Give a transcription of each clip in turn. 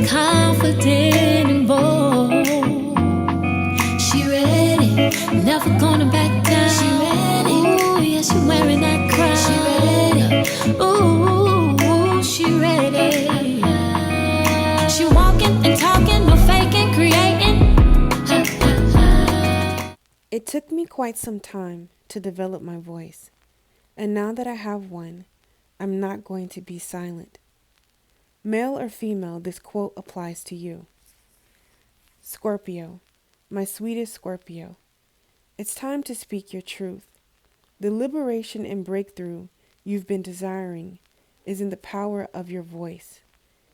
confident and bold. She ready, never gonna back down. She ready, ooh, yeah, she wearing that crown. She ready, ooh, she ready. She walking and talking, no faking, creating. It took me quite some time to develop my voice, and now that I have one, I'm not going to be silent. Male or female, this quote applies to you. Scorpio, my sweetest Scorpio, it's time to speak your truth. The liberation and breakthrough you've been desiring is in the power of your voice,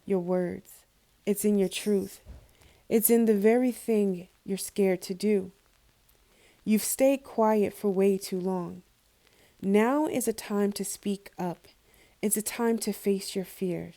your words. It's in your truth. It's in the very thing you're scared to do. You've stayed quiet for way too long. Now is a time to speak up. It's a time to face your fears.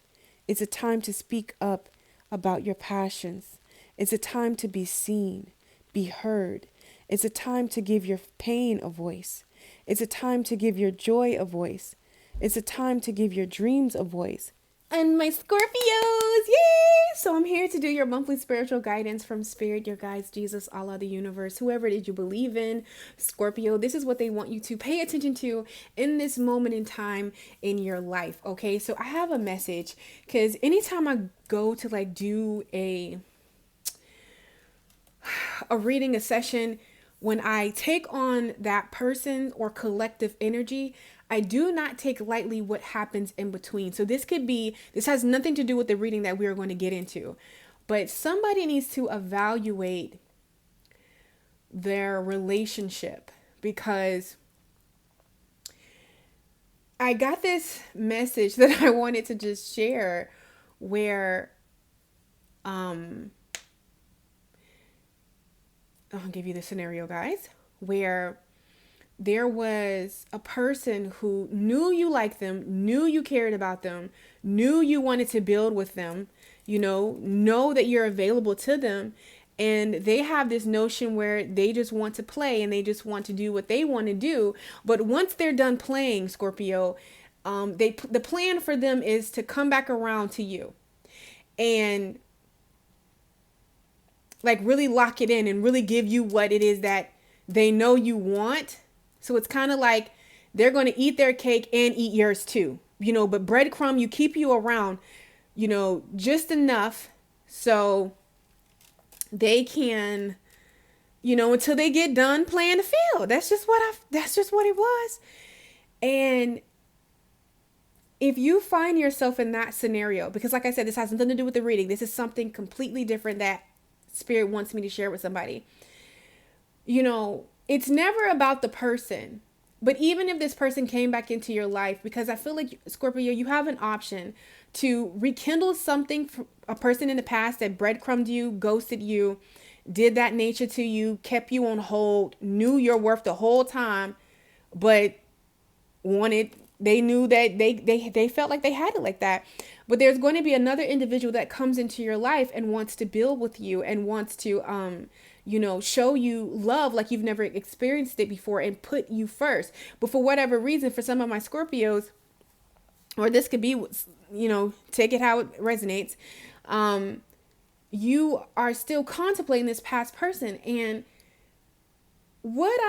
It's a time to speak up about your passions. It's a time to be seen, be heard. It's a time to give your pain a voice. It's a time to give your joy a voice. It's a time to give your dreams a voice. And my Scorpios, yay! So I'm here to do your monthly spiritual guidance from Spirit, your guides, Jesus, Allah, the universe, whoever it is you believe in. Scorpio, this is what they want you to pay attention to in this moment in time in your life, okay? So I have a message, because anytime I go to like do a reading, a session, when I take on that person or collective energy, I do not take lightly what happens in between. So this has nothing to do with the reading that we are going to get into, but somebody needs to evaluate their relationship, because I got this message that I wanted to just share where, I'll give you the scenario, guys, where there was a person who knew you liked them, knew you cared about them, knew you wanted to build with them, know that you're available to them. And they have this notion where they just want to play and they just want to do what they want to do. But once they're done playing, Scorpio, the plan for them is to come back around to you and like really lock it in and really give you what it is that they know you want. So it's kind of like they're going to eat their cake and eat yours too, but breadcrumb, you keep you around, just enough so they can, until they get done playing the field. That's just what it was. And if you find yourself in that scenario, because like I said, this has nothing to do with the reading. This is something completely different that Spirit wants me to share with somebody. It's never about the person, but even if this person came back into your life, because I feel like, Scorpio, you have an option to rekindle something for a person in the past that breadcrumbed you, ghosted you, did that nature to you, kept you on hold, knew your worth the whole time, but they knew that they felt like they had it like that. But there's going to be another individual that comes into your life and wants to build with you and wants to, show you love like you've never experienced it before and put you first. But for whatever reason, for some of my Scorpios, or this could be, take it how it resonates, you are still contemplating this past person. And what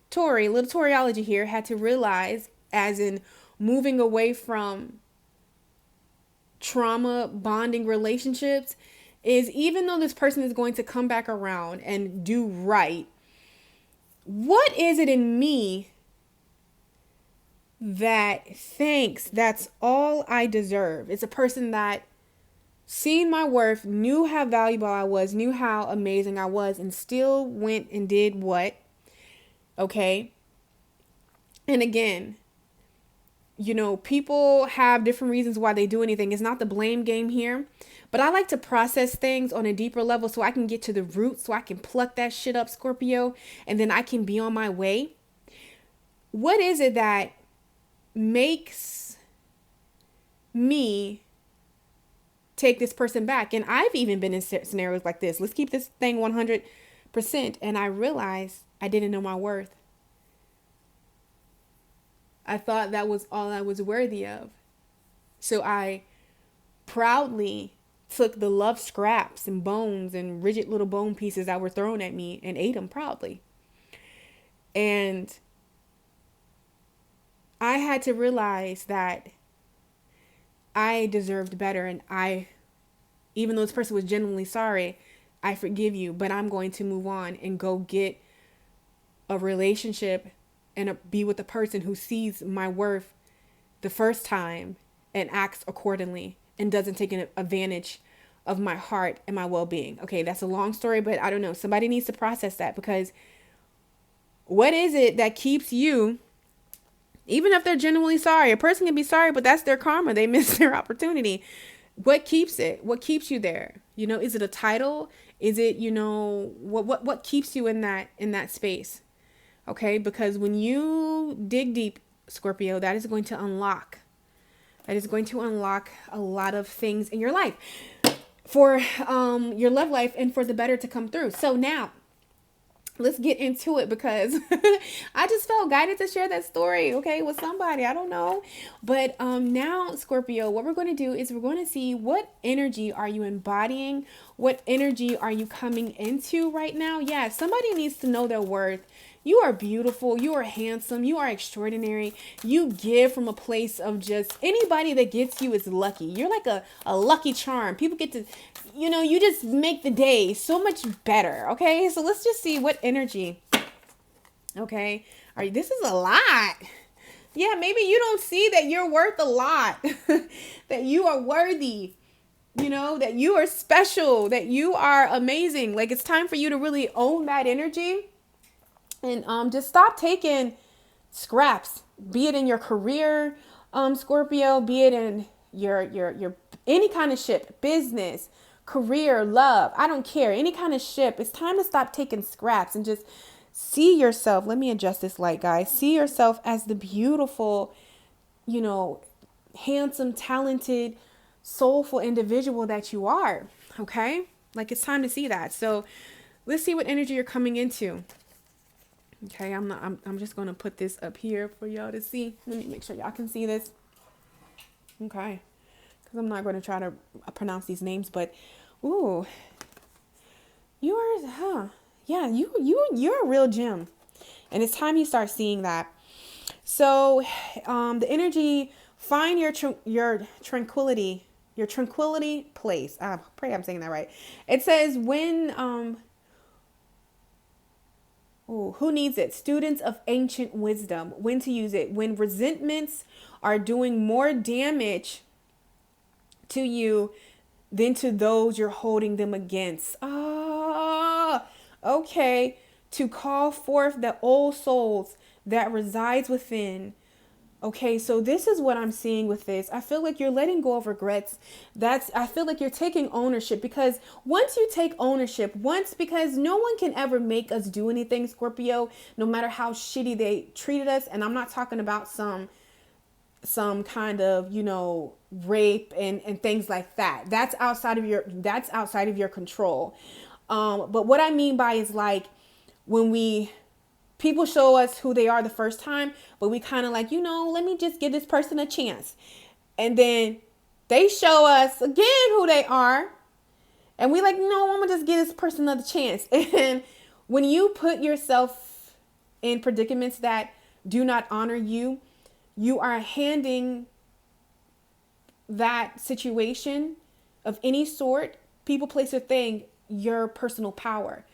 Tori, little toriology here, had to realize, as in moving away from trauma bonding relationships, is even though this person is going to come back around and do right, what is it in me that thinks that's all I deserve? It's a person that seen my worth, knew how valuable I was, knew how amazing I was, and still went and did what? Okay. And again, people have different reasons why they do anything. It's not the blame game here, but I like to process things on a deeper level so I can get to the root, so I can pluck that shit up, Scorpio, and then I can be on my way. What is it that makes me take this person back? And I've even been in scenarios like this. Let's keep this thing 100%. And I realized I didn't know my worth. I thought that was all I was worthy of. So I proudly took the love scraps and bones and rigid little bone pieces that were thrown at me and ate them proudly. And I had to realize that I deserved better. And even though this person was genuinely sorry, I forgive you, but I'm going to move on and go get a relationship and be with a person who sees my worth the first time and acts accordingly and doesn't take advantage of my heart and my well-being. Okay, that's a long story, but I don't know. Somebody needs to process that, because what is it that keeps you, even if they're genuinely sorry? A person can be sorry, but that's their karma. They missed their opportunity. What keeps it? What keeps you there? You know, is it a title? Is it, you know, what keeps you in that space? Okay, because when you dig deep, Scorpio, that is going to unlock a lot of things in your life for your love life and for the better to come through. So now let's get into it, because I just felt guided to share that story, okay, with somebody. I don't know. But now, Scorpio, what we're going to do is we're going to see what energy are you embodying? What energy are you coming into right now? Yeah, somebody needs to know their worth. You are beautiful. You are handsome. You are extraordinary. You give from a place of just, anybody that gets you is lucky. You're like a lucky charm. People get to, you know, you just make the day so much better. Okay. So let's just see what energy. Okay. All right. This is a lot. Yeah. Maybe you don't see that you're worth a lot, that you are worthy, you know, that you are special, that you are amazing. Like, it's time for you to really own that energy. And just stop taking scraps, be it in your career, Scorpio, be it in your any kind of ship, business, career, love. I don't care. Any kind of ship. It's time to stop taking scraps and just see yourself. Let me adjust this light, guys. See yourself as the beautiful, you know, handsome, talented, soulful individual that you are. Okay? Like, it's time to see that. So let's see what energy you're coming into. Okay, I'm just going to put this up here for y'all to see. Let me make sure y'all can see this. Okay. Because I'm not going to try to pronounce these names, but ooh. Yeah, you're a real gem. And it's time you start seeing that. So, the energy, find your tranquility, place. I pray I'm saying that right. It says when who needs it? Students of ancient wisdom. When to use it? When resentments are doing more damage to you than to those you're holding them against. Okay. To call forth the old souls that resides within. Okay, so this is what I'm seeing with this. I feel like you're letting go of regrets. I feel like you're taking ownership, because once you take ownership, because no one can ever make us do anything, Scorpio, no matter how shitty they treated us. And I'm not talking about some kind of, you know, rape and things like that. That's outside of your control. But what I mean by is, like, when people show us who they are the first time, but we kind of like, you know, let me just give this person a chance. And then they show us again who they are. And we like, no, I'm going to just give this person another chance. And when you put yourself in predicaments that do not honor you, you are handing that situation of any sort, people, place, or thing, your personal power.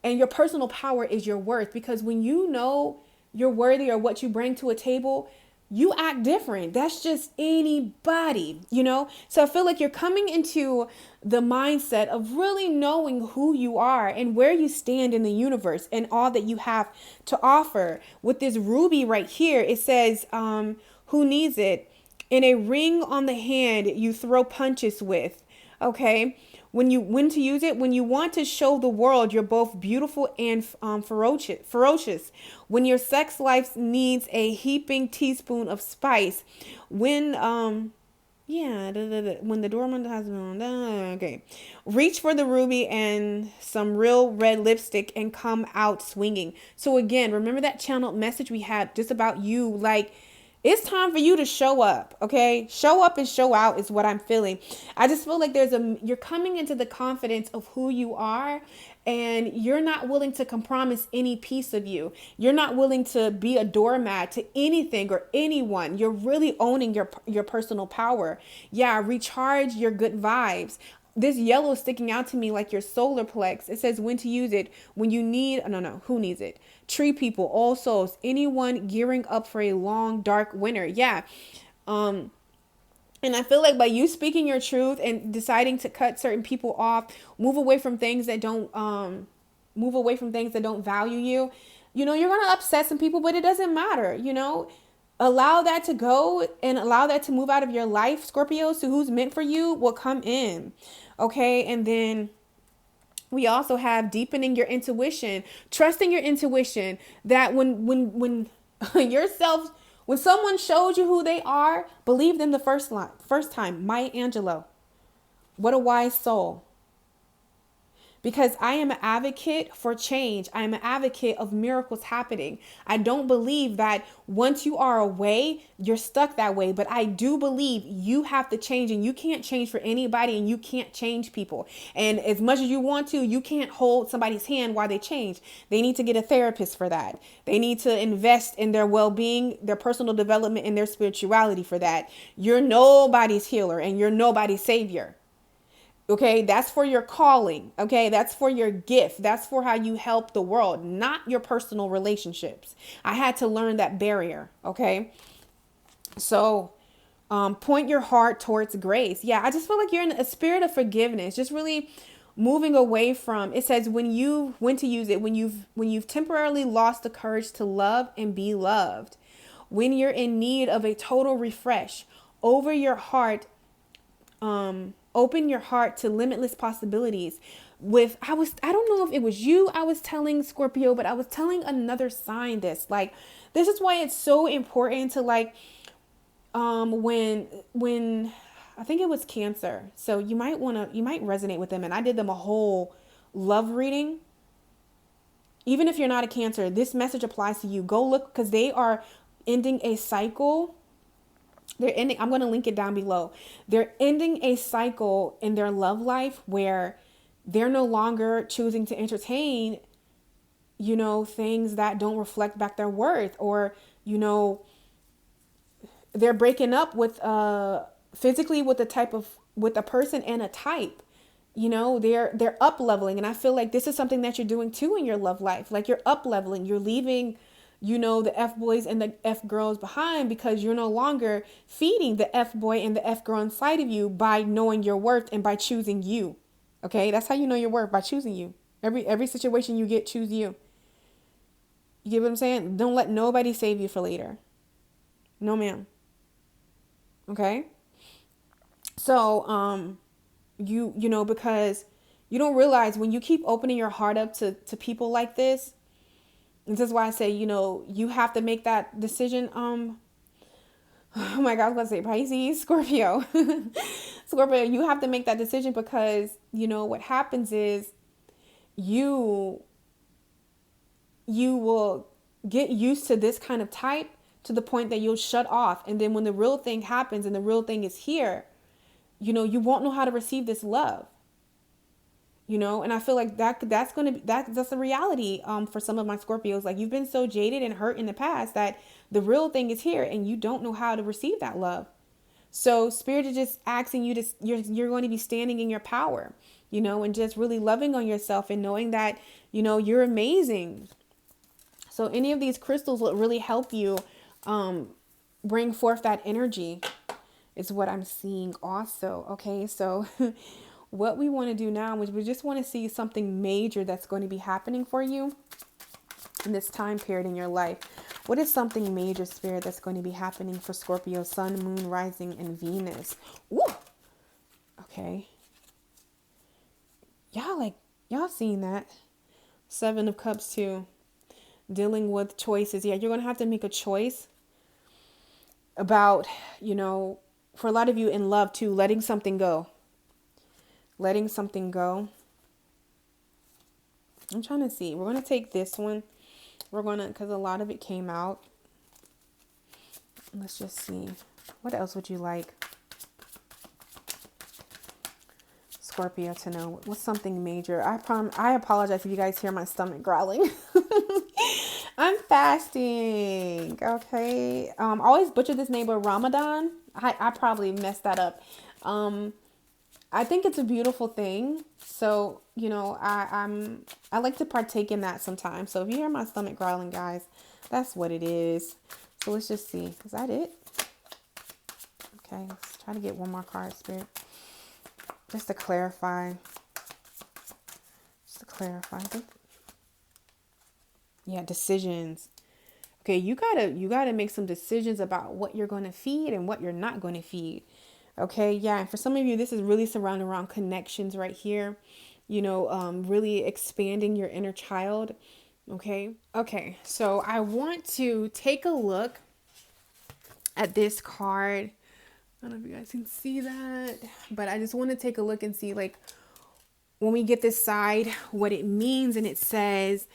And your personal power is your worth, because when you know you're worthy or what you bring to a table, you act different. That's just anybody, you know? So I feel like you're coming into the mindset of really knowing who you are and where you stand in the universe and all that you have to offer. With this ruby right here, it says, who needs it? In a ring on the hand you throw punches with. Okay. When to use it, when you want to show the world you're both beautiful and ferocious. When your sex life needs a heaping teaspoon of spice. When when the doorman has okay. Reach for the ruby and some real red lipstick and come out swinging. So again, remember that channeled message we had just about you, like, It's time for you to show up, okay? Show up and show out is what I'm feeling. I just feel like you're coming into the confidence of who you are, and you're not willing to compromise any piece of you. You're not willing to be a doormat to anything or anyone. You're really owning your personal power. Yeah, recharge your good vibes. This yellow is sticking out to me like your solar plex. It says when to use it, when you need, no, who needs it? Tree people, all souls, anyone gearing up for a long, dark winter. Yeah. And I feel like by you speaking your truth and deciding to cut certain people off, move away from things that don't value you, you're going to upset some people, but it doesn't matter. Allow that to go and allow that to move out of your life, Scorpio. So who's meant for you will come in. Okay. And then we also have deepening your intuition, trusting your intuition, that when yourself, when someone shows you who they are, believe them the first time. Maya Angelou, what a wise soul. Because I am an advocate for change. I am an advocate of miracles happening. I don't believe that once you are away, you're stuck that way. But I do believe you have to change, and you can't change for anybody, and you can't change people. And as much as you want to, you can't hold somebody's hand while they change. They need to get a therapist for that. They need to invest in their well-being, their personal development, and their spirituality for that. You're nobody's healer, and you're nobody's savior. Okay, that's for your calling. Okay, that's for your gift. That's for how you help the world, not your personal relationships. I had to learn that barrier. Okay, so point your heart towards grace. Yeah, I just feel like you're in a spirit of forgiveness, just really moving away from. It says when to use it, when you've temporarily lost the courage to love and be loved, when you're in need of a total refresh over your heart. Open your heart to limitless possibilities. I don't know if it was you I was telling, Scorpio, but I was telling another sign this. Like, this is why it's so important to, like, when I think it was Cancer. So you might resonate with them. And I did them a whole love reading. Even if you're not a Cancer, this message applies to you. Go look, because they are ending a cycle. I'm going to link it down below. They're ending a cycle in their love life where they're no longer choosing to entertain, things that don't reflect back their worth, or, they're breaking up with, physically with a person and a type. They're up leveling. And I feel like this is something that you're doing too in your love life. Like, you're up leveling, you're leaving, the F boys and the F girls behind, because you're no longer feeding the F boy and the F girl inside of you by knowing your worth and by choosing you. Okay. That's how you know your worth, by choosing you. Every situation you get, choose you. You get what I'm saying? Don't let nobody save you for later. No, ma'am. Okay. So, because you don't realize when you keep opening your heart up to people like this. This is why I say, you have to make that decision. Oh my God, I was going to say Pisces, Scorpio. Scorpio, you have to make that decision, because, what happens is you will get used to this kind of type to the point that you'll shut off. And then when the real thing happens and the real thing is here, you won't know how to receive this love. And I feel like that's the reality for some of my Scorpios. Like, you've been so jaded and hurt in the past that the real thing is here and you don't know how to receive that love. So Spirit is just asking you you're going to be standing in your power, and just really loving on yourself and knowing that, you're amazing. So any of these crystals will really help you bring forth that energy, is what I'm seeing also. Okay, so what we want to do now is we just want to see something major that's going to be happening for you in this time period in your life. What is something major, Spirit, that's going to be happening for Scorpio, Sun, Moon, Rising, and Venus? Woo! Okay. Y'all seen that. 7 of Cups too. Dealing with choices. Yeah, you're going to have to make a choice about, for a lot of you in love too, letting something go. Letting something go. I'm trying to see. We're going to take this one. Because a lot of it came out. Let's just see. What else would you like, Scorpio, to know? What's something major? I apologize if you guys hear my stomach growling. I'm fasting. Okay. Always butcher this name, but Ramadan. I probably messed that up. I think it's a beautiful thing. So, you know, I like to partake in that sometimes. So if you hear my stomach growling, guys, that's what it is. So let's just see. Is that it? Okay, let's try to get one more card, Spirit. Just to clarify. I think, yeah, decisions. Okay, you gotta make some decisions about what you're gonna feed and what you're not gonna feed. Okay, yeah, and for some of you, this is really surrounding around connections right here. You know, really expanding your inner child. Okay, so I want to take a look at this card. I don't know if you guys can see that, but I just want to take a look and see, like, when we get this side, what it means. And it says,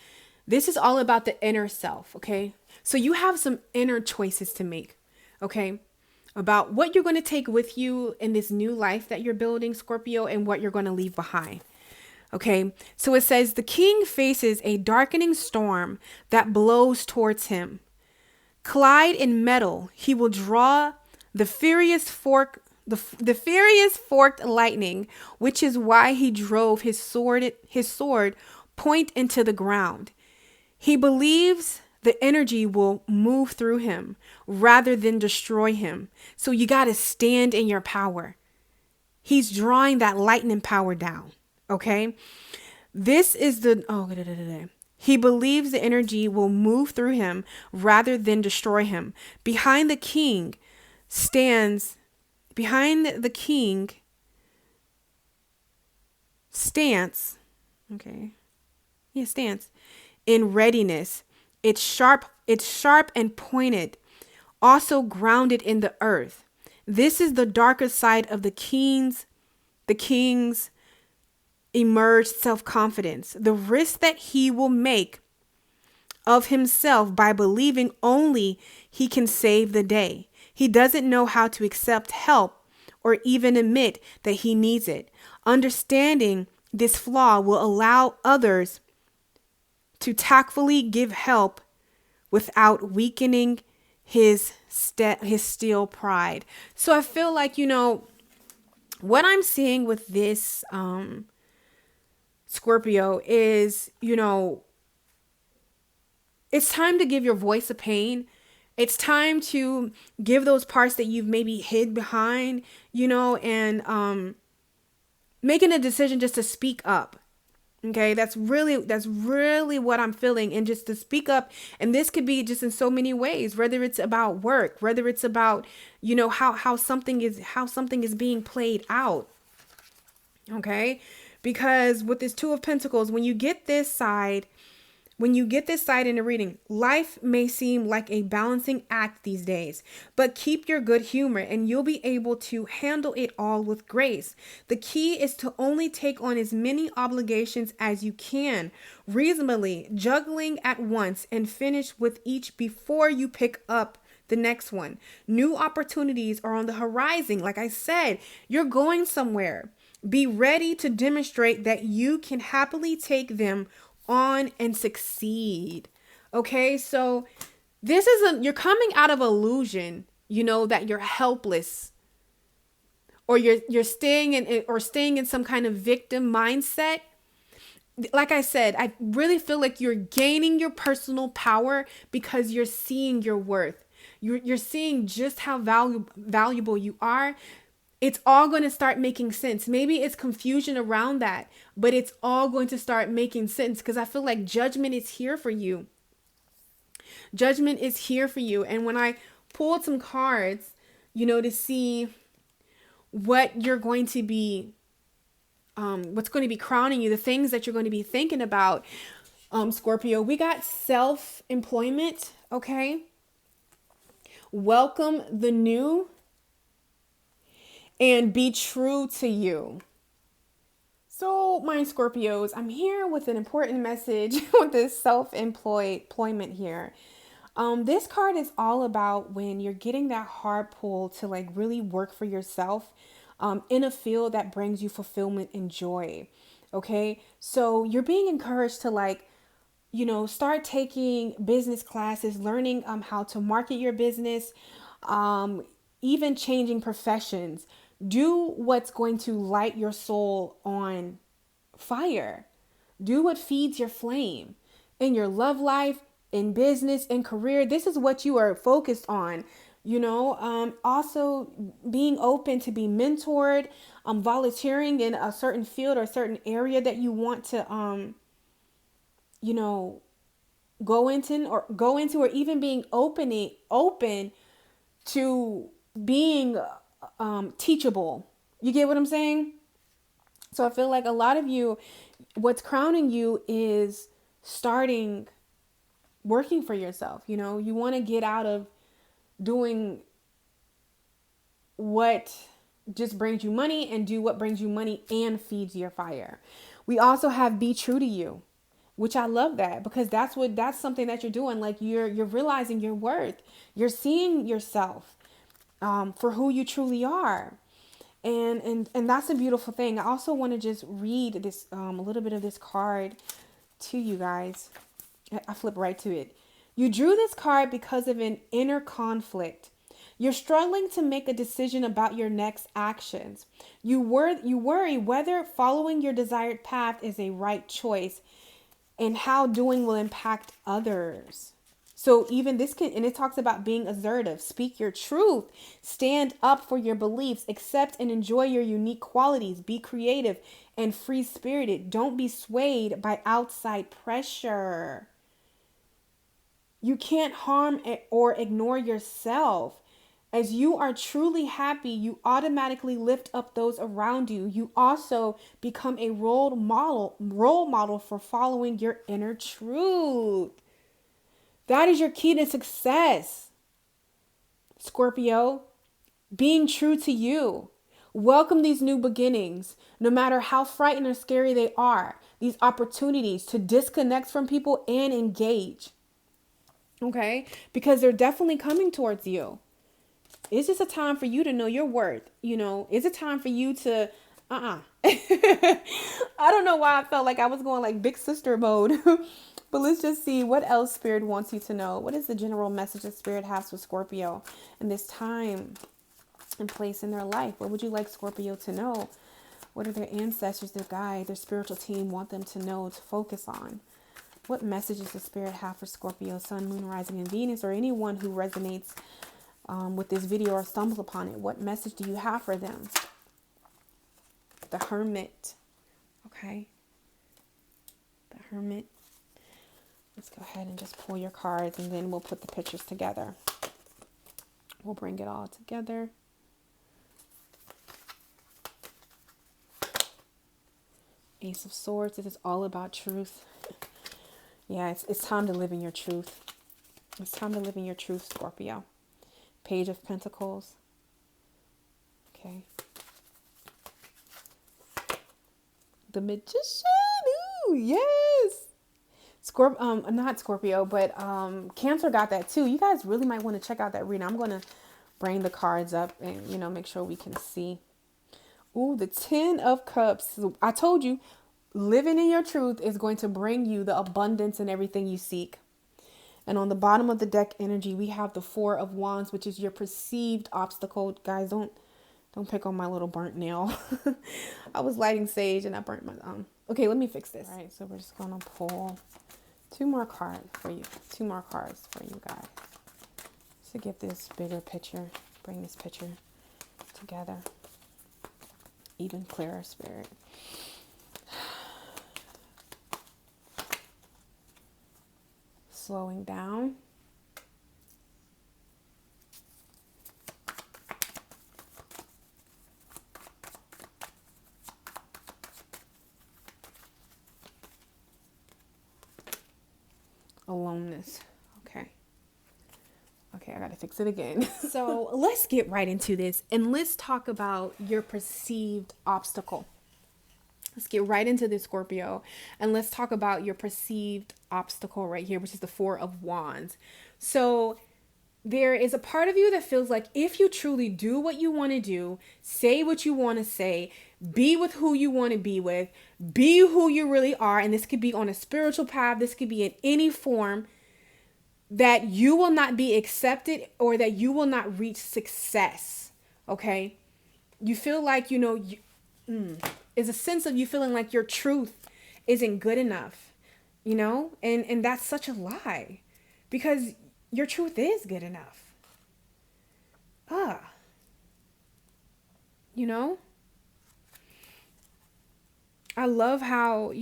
this is all about the inner self. Okay, so you have some inner choices to make. Okay, about what you're going to take with you in this new life that you're building, Scorpio, and what you're going to leave behind. Okay, so it says the king faces a darkening storm that blows towards him. Clad in metal, he will draw the furious forked lightning, which is why he drove his sword point into the ground. He believes the energy will move through him rather than destroy him. So you got to stand in your power. He's drawing that lightning power down. Okay. This is he believes the energy will move through him rather than destroy him. Behind the king stands in readiness. It's sharp and pointed, also grounded in the earth. This is the darker side of the king's emerged self-confidence, the risk that he will make of himself by believing only he can save the day. He doesn't know how to accept help or even admit that he needs it. Understanding this flaw will allow others to tactfully give help without weakening his steel pride. So I feel like, you know, what I'm seeing with this Scorpio is, you know, it's time to give your voice a pain. It's time to give those parts that you've maybe hid behind, you know, and making a decision just to speak up. Okay, that's really what I'm feeling, and just to speak up. And this could be just in so many ways, whether it's about work, whether it's about, you know, how something is being played out. Okay, because with this Two of Pentacles, when you get this side in a reading, life may seem like a balancing act these days, but keep your good humor and you'll be able to handle it all with grace. The key is to only take on as many obligations as you can, reasonably juggling at once, and finish with each before you pick up the next one. New opportunities are on the horizon. Like I said, you're going somewhere. Be ready to demonstrate that you can happily take them on and succeed. Okay, so this is you're coming out of illusion, you know, that you're helpless, or you're staying in some kind of victim mindset. Like I said, I really feel like you're gaining your personal power because you're seeing your worth. You're seeing just how valuable you are. It's all going to start making sense. Maybe it's confusion around that, but it's all going to start making sense, because I feel like judgment is here for you. Judgment is here for you. And when I pulled some cards, you know, to see what you're going to be, what's going to be crowning you, the things that you're going to be thinking about, Scorpio, we got self-employment. Okay. Welcome the new. And be true to you. So, my Scorpios, I'm here with an important message with this self-employment here. This card is all about when you're getting that hard pull to like really work for yourself in a field that brings you fulfillment and joy. Okay. So you're being encouraged to like, start taking business classes, learning how to market your business, even changing professions. Do what's going to light your soul on fire. Do what feeds your flame in your love life, in business, in career. This is what you are focused on. Also being open to be mentored, volunteering in a certain field or a certain area that you want to, you know, go into, or even being open to being teachable. You get what I'm saying? So I feel like a lot of you, what's crowning you is starting working for yourself. You want to get out of doing what just brings you money and do what brings you money and feeds your fire. We also have be true to you, which I love that, because that's something that you're doing. Like you're realizing your worth. You're seeing yourself for who you truly are. And that's a beautiful thing. I also want to just read this a little bit of this card to you guys. I flip right to it. You drew this card because of an inner conflict. You're struggling to make a decision about your next actions. You worry whether following your desired path is a right choice and how doing will impact others. So even this and it talks about being assertive, speak your truth, stand up for your beliefs, accept and enjoy your unique qualities, be creative and free spirited. Don't be swayed by outside pressure. You can't harm or ignore yourself. As you are truly happy, you automatically lift up those around you. You also become a role model for following your inner truth. That is your key to success, Scorpio. Being true to you. Welcome these new beginnings, no matter how frightened or scary they are. These opportunities to disconnect from people and engage. Okay? Because they're definitely coming towards you. It's just a time for you to know your worth. It's a time for you to, I don't know why I felt like I was going like big sister mode. But let's just see what else Spirit wants you to know. What is the general message that Spirit has for Scorpio in this time and place in their life? What would you like Scorpio to know? What are their ancestors, their guide, their spiritual team want them to know, to focus on? What messages does Spirit have for Scorpio, Sun, Moon, Rising, and Venus, or anyone who resonates with this video or stumbles upon it? What message do you have for them? The Hermit. Okay. The Hermit. Let's go ahead and just pull your cards, and then we'll put the pictures together. We'll bring it all together. Ace of Swords. This is all about truth. Yeah, it's time to live in your truth. It's time to live in your truth, Scorpio. Page of Pentacles. Okay. The Magician. Ooh, yes. Not Scorpio, but Cancer got that too. You guys really might want to check out that reading. I'm going to bring the cards up and, make sure we can see. Ooh, the 10 of Cups. I told you, living in your truth is going to bring you the abundance and everything you seek. And on the bottom of the deck energy, we have the 4 of Wands, which is your perceived obstacle. Guys, don't pick on my little burnt nail. I was lighting sage and I burnt my Okay, let me fix this. All right, so we're just going to pull 2 more cards for you. 2 more cards for you guys. To get this bigger picture, bring this picture together. Even clearer, Spirit. Slowing down. Aloneness. Okay, I gotta fix it again. So let's get right into this and let's talk about your perceived obstacle. Let's get right into this, Scorpio, and let's talk about your perceived obstacle right here, which is the Four of Wands. So there is a part of you that feels like if you truly do what you want to do, say what you want to say, be with who you want to be with, be who you really are, and this could be on a spiritual path, this could be in any form, that you will not be accepted or that you will not reach success. Okay? You feel like, is a sense of you feeling like your truth isn't good enough, and that's such a lie, because your truth is good enough. You know, I love how,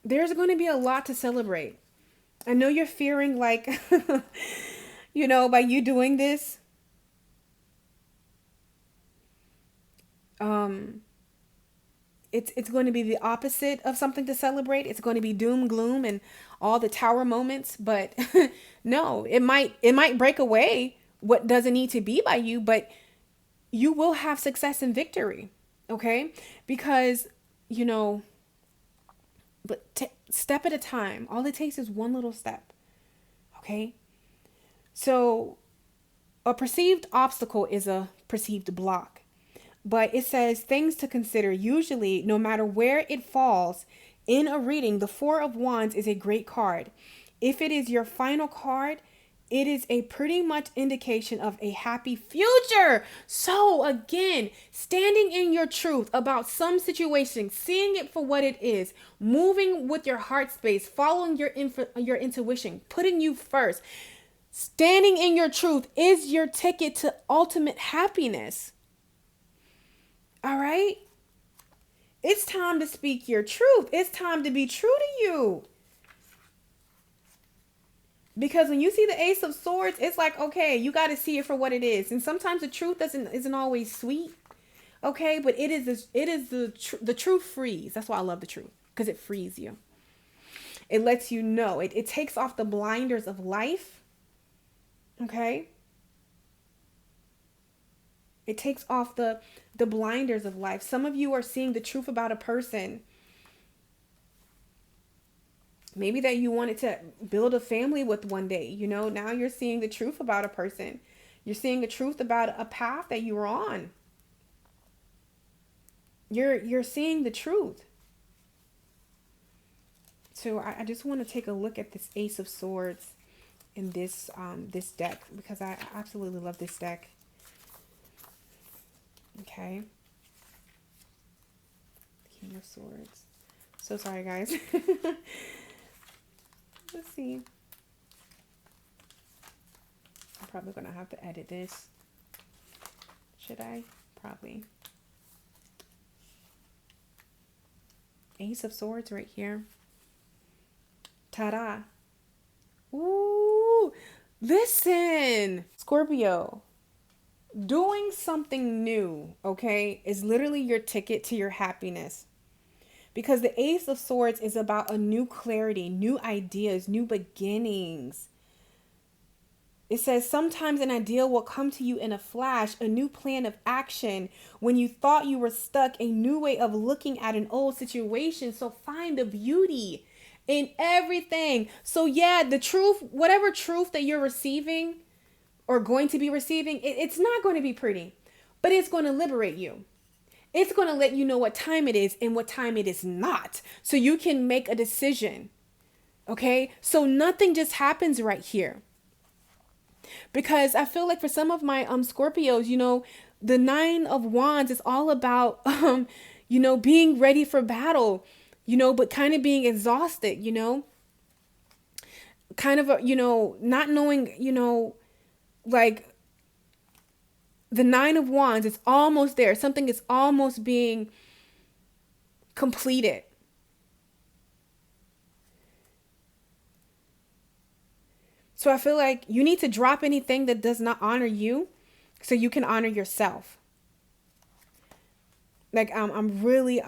there's going to be a lot to celebrate. I know you're fearing like, by you doing this, it's going to be the opposite of something to celebrate. It's going to be doom, gloom, and all the tower moments. But no, it might break away what doesn't need to be by you, but you will have success and victory. Okay, because step at a time. All it takes is one little step. Okay, so a perceived obstacle is a perceived block. But it says things to consider. Usually, no matter where it falls in a reading, the Four of Wands is a great card. If it is your final card, it is a pretty much indication of a happy future. So again, standing in your truth about some situation, seeing it for what it is, moving with your heart space, following your intuition, putting you first, standing in your truth is your ticket to ultimate happiness. All right? It's time to speak your truth. It's time to be true to you. Because when you see the Ace of Swords, it's like, okay, you got to see it for what it is. And sometimes the truth isn't always sweet. Okay? But the truth frees. That's why I love the truth, because it frees you. It lets you know. It takes off the blinders of life. Okay? It takes off the blinders of life. Some of you are seeing the truth about a person. Maybe that you wanted to build a family with one day. Now you're seeing the truth about a person. You're seeing the truth about a path that you were on. You're seeing the truth. So I just want to take a look at this Ace of Swords in this deck, because I absolutely love this deck. Okay. King of Swords. So sorry, guys. Let's see. I'm probably going to have to edit this. Should I? Probably. Ace of Swords right here. Ta-da. Ooh. Listen, Scorpio. Doing something new, okay, is literally your ticket to your happiness. Because the Ace of Swords is about a new clarity, new ideas, new beginnings. It says sometimes an idea will come to you in a flash, a new plan of action. When you thought you were stuck, a new way of looking at an old situation. So find the beauty in everything. So yeah, the truth, whatever truth that you're receiving or going to be receiving, it's not going to be pretty, but it's going to liberate you. It's going to let you know what time it is and what time it is not, so you can make a decision. Okay? So nothing just happens right here. Because I feel like for some of my Scorpios, the Nine of Wands is all about being ready for battle, but kind of being exhausted, kind of not knowing, like the Nine of Wands is almost there. Something is almost being completed. So I feel like you need to drop anything that does not honor you so you can honor yourself. Like I'm really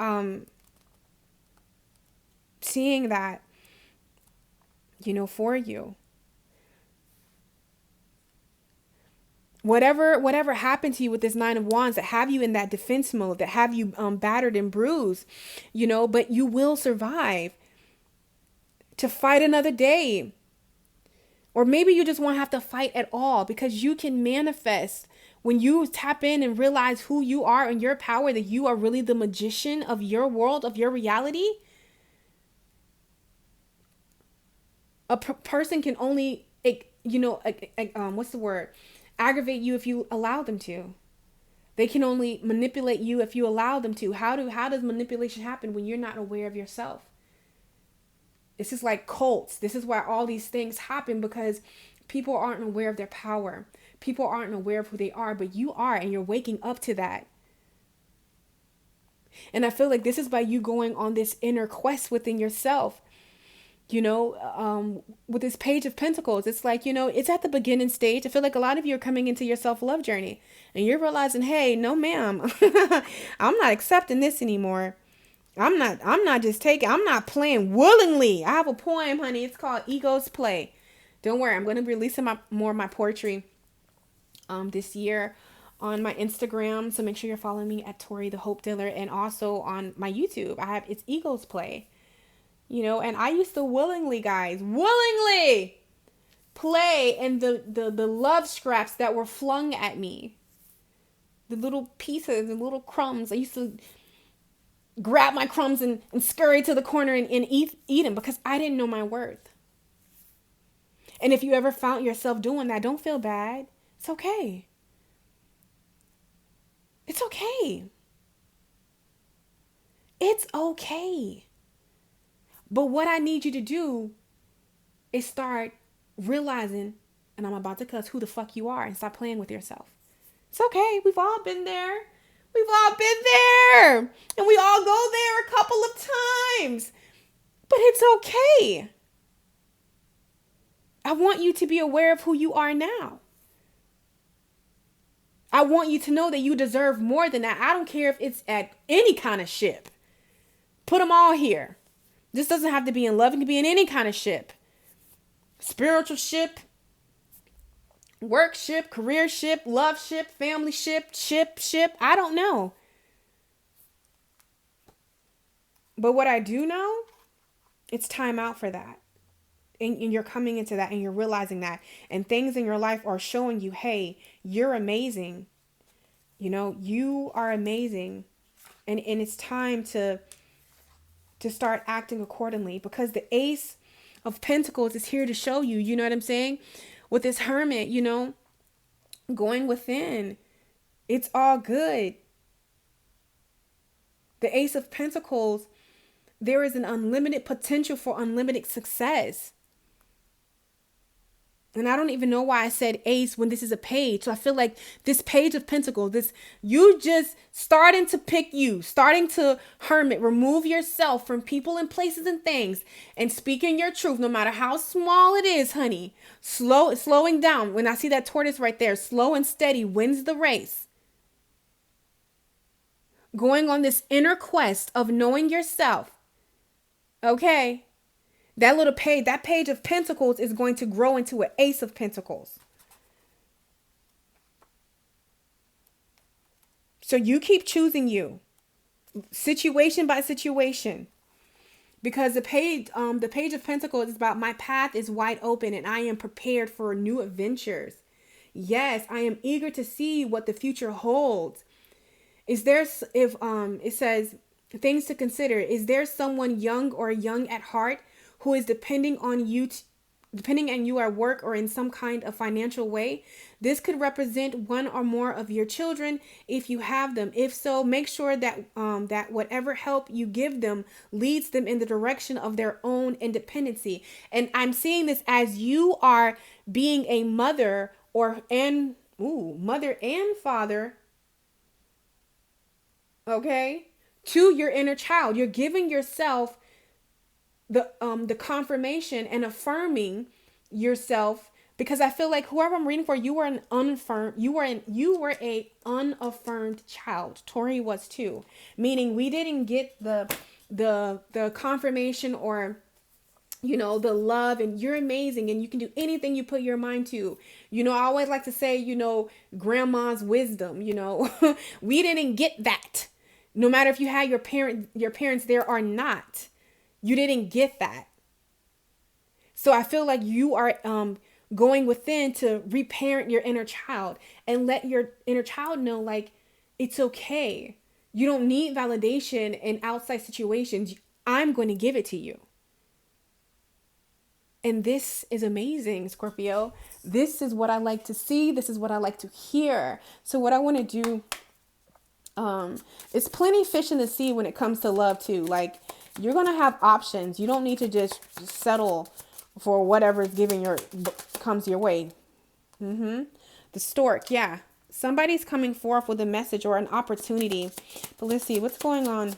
seeing that, for you. whatever happened to you with this Nine of Wands that have you in that defense mode, that have you battered and bruised, you know, but you will survive to fight another day. Or maybe you just won't have to fight at all, because you can manifest when you tap in and realize who you are and your power, that you are really the magician of your world, of your reality. A person can only, what's the word? Aggravate you if you allow them to. They can only manipulate you if you allow them to. How does manipulation happen when you're not aware of yourself? This is like cults. This is why all these things happen, because people aren't aware of their power. People aren't aware of who they are, but you are, and you're waking up to that. And I feel like this is by you going on this inner quest within yourself. You know, with this Page of Pentacles, it's like, you know, it's at the beginning stage. I feel like a lot of you are coming into your self-love journey, and you're realizing, hey, no, ma'am, I'm not accepting this anymore. I'm not playing willingly. I have a poem, honey. It's called Ego's Play. Don't worry. I'm going to be releasing more of my poetry this year on my Instagram. So make sure you're following me at Tori the Hope Dealer, and also on my YouTube. It's Ego's Play. You know, and I used to willingly play in the love scraps that were flung at me. The little pieces, the little crumbs. I used to grab my crumbs and scurry to the corner and eat them, because I didn't know my worth. And if you ever found yourself doing that, don't feel bad. It's okay. It's okay. It's okay. But what I need you to do is start realizing, and I'm about to cuss, who the fuck you are, and stop playing with yourself. It's okay. We've all been there. We've all been there. And we all go there a couple of times. But it's okay. I want you to be aware of who you are now. I want you to know that you deserve more than that. I don't care if it's at any kind of ship. Put them all here. This doesn't have to be in love. It can be in any kind of ship. Spiritual ship, work ship, career ship, love ship, family ship. I don't know. But what I do know, it's time out for that. And you're coming into that, and you're realizing that. And things in your life are showing you, hey, you're amazing. You know, you are amazing. And it's time to start acting accordingly, because the Ace of Pentacles is here to show you, you know what I'm saying? With this Hermit, you know, going within, it's all good. The Ace of Pentacles, there is an unlimited potential for unlimited success. And I don't even know why I said ace when this is a page. So I feel like this Page of Pentacles, you just starting to hermit, remove yourself from people and places and things, and speaking your truth, no matter how small it is, honey. Slowing down. When I see that tortoise right there, slow and steady wins the race. Going on this inner quest of knowing yourself. Okay. That Page of Pentacles is going to grow into an Ace of Pentacles. So you keep choosing you, situation by situation, because the Page of Pentacles is about, my path is wide open and I am prepared for new adventures. Yes, I am eager to see what the future holds. It says things to consider. Is there someone young or young at heart who is depending on you at work or in some kind of financial way? This could represent one or more of your children if you have them. If so, make sure that that whatever help you give them leads them in the direction of their own independency. And I'm seeing this as you are being a mother mother and father, okay, to your inner child. You're giving yourself the confirmation and affirming yourself, because I feel like whoever I'm reading for, you were a unaffirmed child. Tori was too, meaning we didn't get the confirmation or you know, the love, and you're amazing and you can do anything you put your mind to. You know, I always like to say, you know, grandma's wisdom, you know, we didn't get that. No matter if you had your parents there or not, you didn't get that. So I feel like you are going within to reparent your inner child and let your inner child know, like, it's okay. You don't need validation in outside situations. I'm going to give it to you. And this is amazing, Scorpio. This is what I like to see. This is what I like to hear. So what I want to do, it's plenty fish in the sea when it comes to love too. Like, you're going to have options. You don't need to just settle for whatever is comes your way. The stork. Yeah. Somebody's coming forth with a message or an opportunity. But let's see what's going on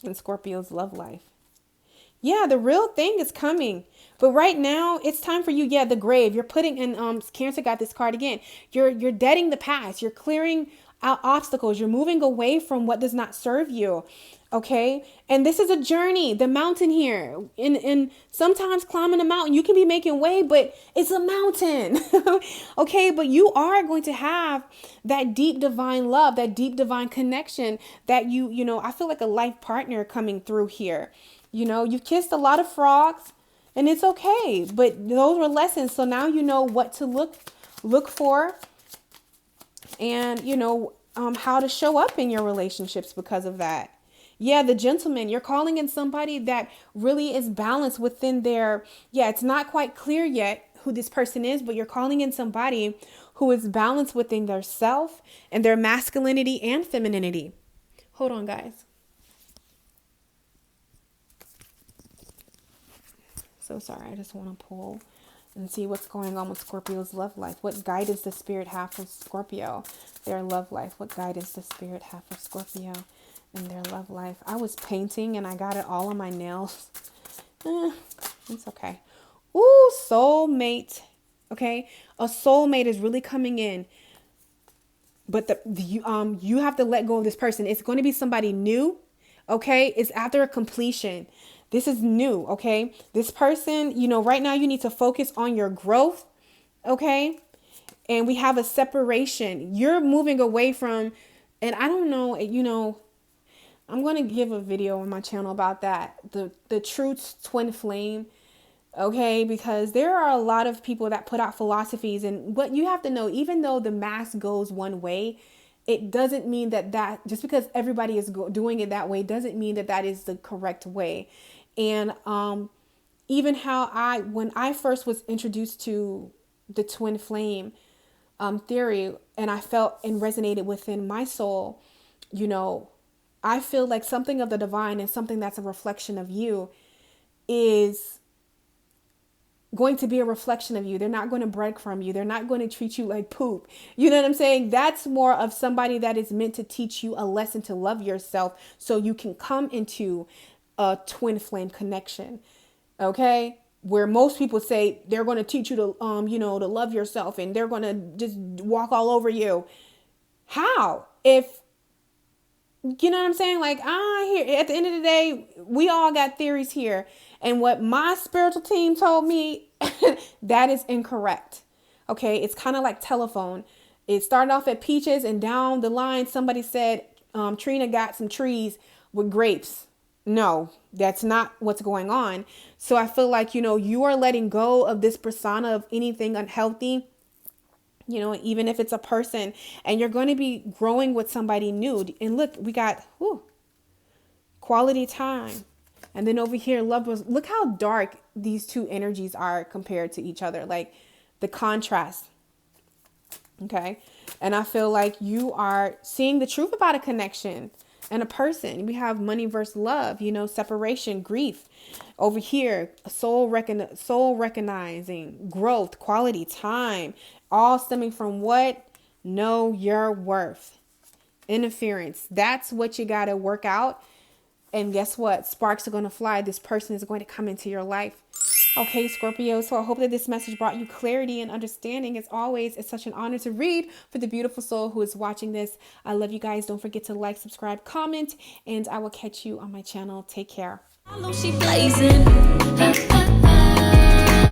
in Scorpio's love life. Yeah, the real thing is coming. But right now, it's time for you. Yeah, the grave. You're putting in, Cancer got this card again. You're deading the past. You're clearing out obstacles. You're moving away from what does not serve you. Okay. And this is a journey, the mountain here. And sometimes climbing a mountain, you can be making way, but it's a mountain. Okay. But you are going to have that deep divine love, that deep divine connection that you know, I feel like a life partner coming through here. You know, you've kissed a lot of frogs and it's okay, but those were lessons. So now you know what to look for, and you know, how to show up in your relationships because of that. Yeah, the gentleman, you're calling in somebody that really is balanced within their, yeah, it's not quite clear yet who this person is, but you're calling in somebody who is balanced within their self and their masculinity and femininity. Hold on, guys. So sorry, I just want to pull and see what's going on with Scorpio's love life. What guidance does Spirit have for Scorpio? Their love life. What guidance does Spirit have for Scorpio and their love life? I was painting and I got it all on my nails. It's okay. Ooh, soulmate. Okay, a soulmate is really coming in. But you have to let go of this person. It's going to be somebody new. Okay, it's after a completion. This is new, okay? This person, you know, right now you need to focus on your growth, okay? And we have a separation. You're moving away from, and I don't know, you know, I'm going to give a video on my channel about that. The true twin flame, okay? Because there are a lot of people that put out philosophies, and what you have to know, even though the mass goes one way, it doesn't mean that just because everybody is doing it that way doesn't mean that is the correct way. And even how when I first was introduced to the twin flame theory, and I felt and resonated within my soul, you know, I feel like something of the divine and something that's a reflection of you is going to be a reflection of you. They're not going to break from you. They're not going to treat you like poop. You know what I'm saying? That's more of somebody that is meant to teach you a lesson to love yourself so you can come into a twin flame connection. Okay? Where most people say they're going to teach you to, you know, to love yourself, and they're going to just walk all over you. How? If, you know what I'm saying? Like, here at the end of the day, we all got theories here. And what my spiritual team told me, that is incorrect. Okay. It's kind of like telephone. It started off at peaches, and down the line, somebody said, Trina got some trees with grapes. No, that's not what's going on. So I feel like, you know, you are letting go of this persona of anything unhealthy, you know, even if it's a person, and you're going to be growing with somebody new. And look, we got quality time. And then over here, love was, look how dark these two energies are compared to each other. Like the contrast. Okay. And I feel like you are seeing the truth about a connection and a person. We have money versus love, you know, separation, grief. Over here, soul recognizing, growth, quality time, all stemming from what? Know your worth. Interference. That's what you got to work out. And guess what? Sparks are going to fly. This person is going to come into your life. Okay, Scorpio. So I hope that this message brought you clarity and understanding. As always, it's such an honor to read for the beautiful soul who is watching this. I love you guys. Don't forget to like, subscribe, comment, and I will catch you on my channel. Take care. I know she blazing.